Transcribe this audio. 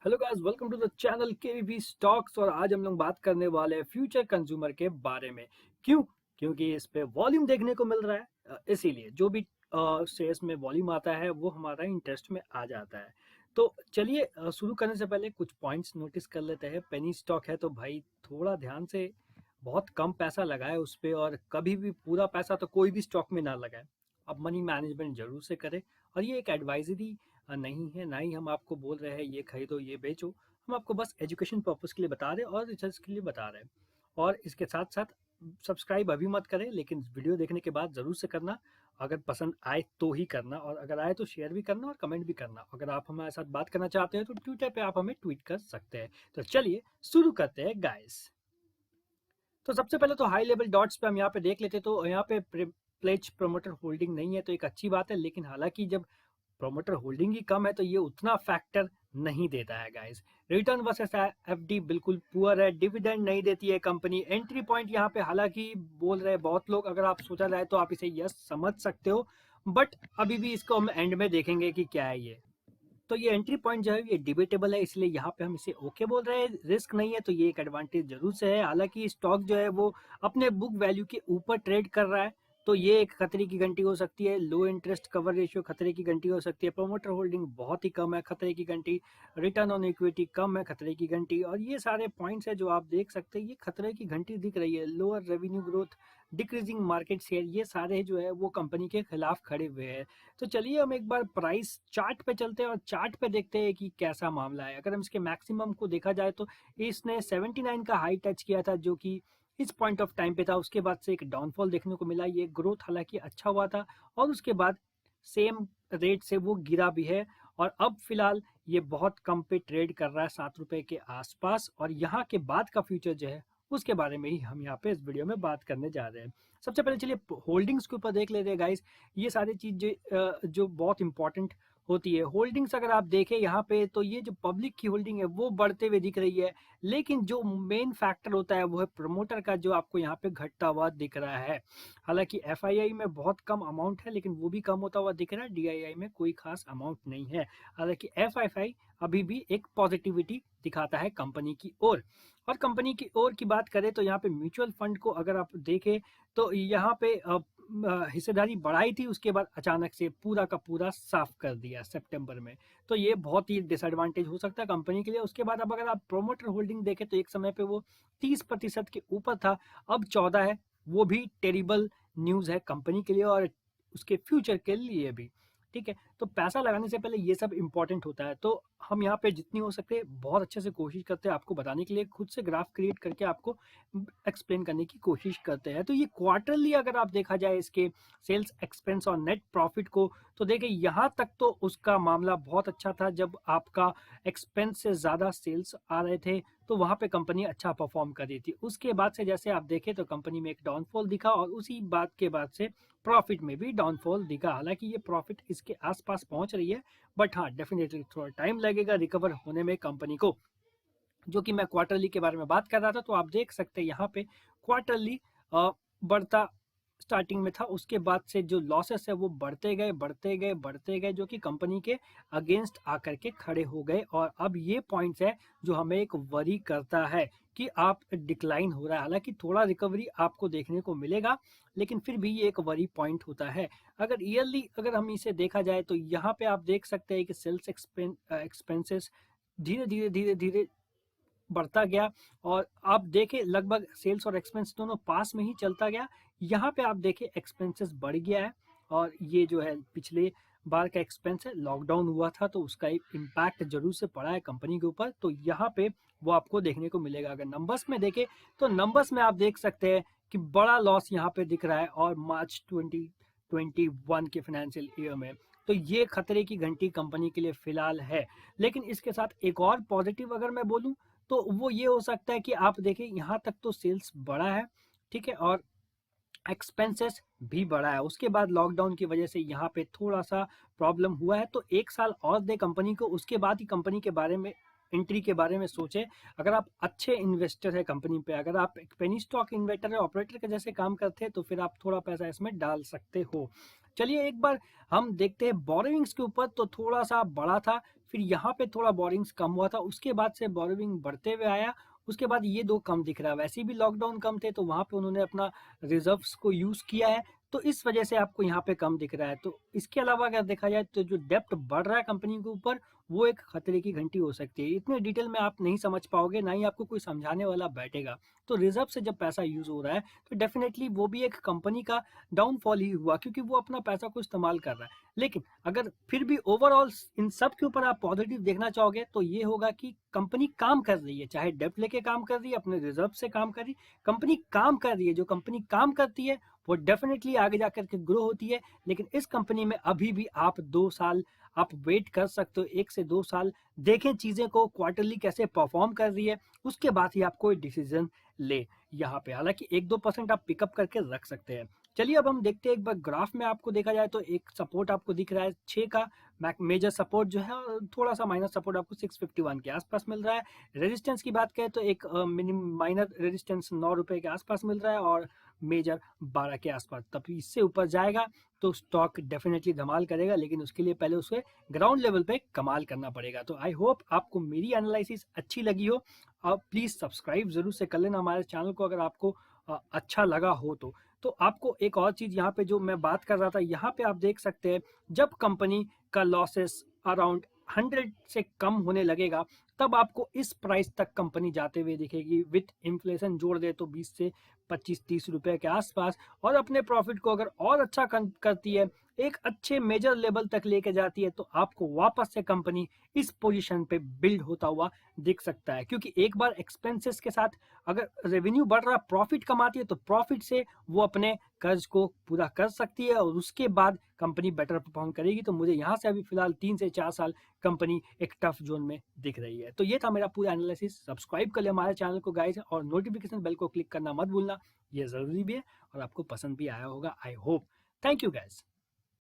Hello guys, welcome to the channel KVB stocks. और आज हम लोग बात करने वाले हैं फ्यूचर कंज्यूमर के बारे में। क्यों? क्योंकि इस पे वॉल्यूम देखने को मिल रहा है। इसीलिए जो भी शेयर्स में वॉल्यूम आता है वो हमारा इंटरेस्ट में आ जाता है। तो चलिए शुरू करने से पहले कुछ पॉइंट्स नोटिस कर लेते हैं। पेनी स्टॉक है तो भाई थोड़ा ध्यान से, बहुत कम पैसा लगाए उस पे, और कभी भी पूरा पैसा तो कोई भी स्टॉक में ना लगाए। अब मनी मैनेजमेंट जरूर से करें। और ये एक एडवाइजरी नहीं है, ना ही हम आपको बोल रहे हैं ये खरीदो ये बेचो। हम आपको बस एजुकेशन पर्पस के लिए बता रहे हैं और रिसर्च के लिए बता रहे हैं। और इसके साथ साथ सब्सक्राइब अभी मत करें, लेकिन वीडियो देखने के बाद ज़रूर से करना। अगर पसंद आए तो ही करना, और अगर आए तो शेयर भी करना और कमेंट भी करना। अगर आप हमारे साथ बात करना चाहते हैं तो ट्विटर पे आप हमें ट्वीट कर सकते हैं। तो चलिए शुरू करते हैं गाइस। तो सबसे पहले तो हाई लेवल डॉट्स पे हम यहाँ पे देख लेते, तो यहाँ पे प्लेज प्रमोटर होल्डिंग नहीं है तो एक अच्छी बात है। लेकिन हालांकि जब प्रोमोटर होल्डिंग ही कम है तो ये उतना फैक्टर नहीं देता है गाइस। रिटर्न वर्सेस एफडी बिल्कुल पुअर है। डिविडेंड नहीं देती है कंपनी। एंट्री पॉइंट यहाँ पे हालांकि बोल रहे हैं बहुत लोग, अगर आप सोचा जाए तो आप इसे यस समझ सकते हो, बट अभी भी इसको हम एंड में देखेंगे कि क्या है ये। तो ये एंट्री पॉइंट जो है ये डिबेटेबल है, इसलिए यहाँ पे हम इसे ओके बोल रहे हैं। रिस्क नहीं है तो ये एक एडवांटेज जरूर से है। हालांकि स्टॉक जो है वो अपने बुक वैल्यू के ऊपर ट्रेड कर रहा है, तो ये एक खतरे की घंटी हो सकती है। लो इंटरेस्ट कवर रेशियो खतरे की घंटी हो सकती है। प्रोमोटर होल्डिंग बहुत ही कम है, खतरे की घंटी। रिटर्न ऑन इक्विटी कम है, खतरे की घंटी। और ये सारे पॉइंट्स है जो आप देख सकते हैं, ये खतरे की घंटी दिख रही है। Lower revenue growth, decreasing market share, ये सारे जो है वो कंपनी के खिलाफ खड़े हुए हैं। तो चलिए हम एक बार प्राइस चार्ट पे चलते हैं और चार्ट पे देखते हैं कि कैसा मामला है। अगर हम इसके मैक्सिमम को देखा जाए तो इसने 79 का हाई टच किया था, जो कि इस पॉइंट ऑफ टाइम पे था। उसके बाद से एक डाउनफॉल देखने को मिला। ये ग्रोथ हालांकि अच्छा हुआ था और उसके बाद सेम रेट से वो गिरा भी है। और अब फिलहाल ये बहुत कम पे ट्रेड कर रहा है, 7 रुपए के आसपास। और यहाँ के बाद का फ्यूचर जो है उसके बारे में ही हम यहाँ पे इस वीडियो में बात करने जा रहे हैं। सबसे पहले चलिए होल्डिंग्स के ऊपर देख लेते हैं गाइस। ये सारी चीजें जो बहुत इंपॉर्टेंट होती है। होल्डिंग्स अगर आप देखें यहाँ पे, तो ये जो पब्लिक की होल्डिंग है वो बढ़ते हुए दिख रही है। लेकिन जो मेन फैक्टर होता है वो है प्रमोटर का, जो आपको यहाँ पे घटता हुआ दिख रहा है। हालांकि एफआईआई में बहुत कम अमाउंट है, लेकिन वो भी कम होता हुआ दिख रहा है। डीआईआई में कोई खास अमाउंट नहीं है। हालांकि एफआईआई अभी भी एक पॉजिटिविटी दिखाता है कंपनी की ओर। और कंपनी की ओर की बात करें तो यहाँ पे म्यूचुअल फंड को अगर आप देखें तो यहाँ पे हिस्सेदारी बढ़ाई थी, उसके बाद अचानक से पूरा का पूरा साफ कर दिया सितंबर में। तो ये बहुत ही डिसएडवांटेज हो सकता है कंपनी के लिए। उसके बाद अब अगर आप प्रोमोटर होल्डिंग देखें तो एक समय पे वो 30% के ऊपर था, अब 14 है। वो भी टेरिबल न्यूज है कंपनी के लिए और उसके फ्यूचर के लिए भी। ठीक है, तो पैसा लगाने से पहले ये सब इंपॉर्टेंट होता है। तो हम यहाँ पे जितनी हो सकते हैं बहुत अच्छे से कोशिश करते हैं आपको बताने के लिए, खुद से ग्राफ क्रिएट करके आपको एक्सप्लेन करने की कोशिश करते हैं। तो ये क्वार्टरली अगर आप देखा जाए इसके सेल्स एक्सपेंस और नेट प्रॉफिट को, तो देखिए यहाँ तक तो उसका मामला बहुत अच्छा था। जब आपका एक्सपेंस से ज़्यादा सेल्स आ रहे थे तो वहाँ पे कंपनी अच्छा परफॉर्म कर रही थी। उसके बाद से जैसे आप देखें तो कंपनी में एक डाउनफॉल दिखा और उसी बात के बाद से प्रॉफिट में भी डाउनफॉल दिखा। हालांकि ये प्रॉफिट इसके आसपास पहुंच रही है, बट हाँ डेफिनेटली थोड़ा टाइम लगेगा रिकवर होने में कंपनी को। जो कि मैं क्वार्टरली के बारे में बात कर रहा था, तो आप देख सकते हैं यहाँ पे क्वार्टरली बढ़ता स्टार्टिंग में था। उसके बाद से जो लॉसेस है वो बढ़ते गए बढ़ते गए बढ़ते गए, जो कि कंपनी के अगेंस्ट आकर के खड़े हो गए। और अब ये पॉइंट्स है जो हमें एक वरी करता है कि आप डिक्लाइन हो रहा है। हालांकि थोड़ा रिकवरी आपको देखने को मिलेगा, लेकिन फिर भी ये एक वरी पॉइंट होता है। अगर ईयरली अगर हम इसे देखा जाए तो यहाँ पे आप देख सकते हैं कि सेल्स एक्सपेंसेस धीरे धीरे धीरे धीरे बढ़ता गया। और आप देखें लगभग सेल्स और एक्सपेंस दोनों पास में ही चलता गया। यहाँ पे आप देखें एक्सपेंसेस बढ़ गया है। और ये जो है पिछले बार का एक्सपेंस है, लॉकडाउन हुआ था तो उसका एक इम्पैक्ट जरूर से पड़ा है कंपनी के ऊपर। तो यहाँ पे वो आपको देखने को मिलेगा। अगर नंबर्स में देखें तो नंबर्स में आप देख सकते हैं कि बड़ा लॉस यहाँ पे दिख रहा है, और मार्च 2021 के फाइनेंशियल ईयर में। तो ये खतरे की घंटी कंपनी के लिए फिलहाल है। लेकिन इसके साथ एक और पॉजिटिव अगर मैं बोलूं तो वो ये हो सकता है कि आप देखें यहाँ तक तो सेल्स बढ़ा है, ठीक है, और एक्सपेंसेस भी बढ़ा है। उसके बाद लॉकडाउन की वजह से यहाँ पे थोड़ा सा प्रॉब्लम हुआ है। तो एक साल और दे कंपनी को, उसके बाद ही कंपनी के बारे में, एंट्री के बारे में सोचे। अगर आप अच्छे इन्वेस्टर है कंपनी पे, अगर आप एक पेनी स्टॉक इन्वेस्टर है, ऑपरेटर के जैसे काम करते हैं, तो फिर आप थोड़ा पैसा इसमें डाल सकते हो। चलिए एक बार हम देखते हैं बोरोइंग्स के ऊपर, तो थोड़ा सा बड़ा था, फिर यहाँ पे थोड़ा बोरिंग्स कम हुआ था, उसके बाद से बोरिंग बढ़ते हुए आया, उसके बाद ये 2 कम दिख रहा है। वैसे भी लॉकडाउन कम थे तो वहाँ पे उन्होंने अपना रिजर्व्स को यूज़ किया है, तो इस वजह से आपको यहाँ पे कम दिख रहा है। तो इसके अलावा अगर देखा जाए तो जो डेप्ट बढ़ रहा है कंपनी के ऊपर, वो एक खतरे की घंटी हो सकती है। इतने डिटेल में आप नहीं समझ पाओगे, ना ही आपको कोई समझाने वाला बैठेगा। तो रिजर्व से जब पैसा यूज़ हो रहा है तो डेफिनेटली वो भी एक कंपनी का डाउनफॉल ही हुआ, क्योंकि वो अपना पैसा को इस्तेमाल कर रहा है। लेकिन अगर फिर भी ओवरऑल इन सब के ऊपर आप पॉजिटिव देखना चाहोगे तो ये होगा कि कंपनी काम कर रही है, चाहे डेप्ट लेके काम कर रही है, अपने रिजर्व से काम कर रही है, कंपनी काम कर रही है। जो कंपनी काम करती है वो डेफिनेटली आगे जाकर के ग्रो होती है। लेकिन इस कंपनी में अभी भी आप 2 साल आप वेट कर सकते हो, 1 से 2 साल देखें चीज़ें को क्वार्टरली कैसे परफॉर्म कर रही है, उसके बाद ही आप कोई डिसीजन ले यहाँ पे। हालांकि 1-2% आप पिकअप करके रख सकते हैं। चलिए अब हम देखते हैं, एक बार ग्राफ में आपको देखा जाए तो एक सपोर्ट आपको दिख रहा है 6 का, मेजर सपोर्ट जो है, और थोड़ा सा माइनर सपोर्ट आपको 651 के आसपास मिल रहा है। रेजिस्टेंस की बात करें तो एक माइनर रेजिस्टेंस 9 रुपए के आसपास मिल रहा है, और मेजर 12 के आसपास। तब इससे ऊपर जाएगा तो स्टॉक डेफिनेटली धमाल करेगा, लेकिन उसके लिए पहले उसे ग्राउंड लेवल पे कमाल करना पड़ेगा। तो आई होप आपको मेरी एनालिसिस अच्छी लगी हो। आप प्लीज़ सब्सक्राइब ज़रूर से कर लेना हमारे चैनल को, अगर आपको अच्छा लगा हो तो आपको एक और चीज़ यहाँ पे जो मैं बात कर रहा था, यहाँ पे आप देख सकते हैं, जब कंपनी का लॉसेस अराउंड 100 से कम होने लगेगा, तब आपको इस प्राइस तक कंपनी जाते हुए दिखेगी। विथ इन्फ्लेशन जोड़ दे तो 20 से 25-30 रुपए के आसपास, और अपने प्रॉफिट को अगर और अच्छा करती है, एक अच्छे मेजर लेवल तक लेके जाती है, तो आपको वापस से कंपनी इस पोजीशन पे बिल्ड होता हुआ दिख सकता है। क्योंकि एक बार एक्सपेंसेस के साथ अगर रेवेन्यू बढ़ रहा, प्रॉफिट कमाती है, तो प्रॉफिट से वो अपने कर्ज को पूरा कर सकती है, और उसके बाद कंपनी बेटर परफॉर्म करेगी। तो मुझे यहाँ से अभी फिलहाल 3 से 4 साल कंपनी एक टफ जोन में दिख रही है। तो ये था मेरा पूरा एनालिसिस। सब्सक्राइब कर ले हमारे चैनल को गाइस, और नोटिफिकेशन बेल को क्लिक करना मत भूलना, ये ज़रूरी भी है, और आपको पसंद भी आया होगा I hope. Thank you guys.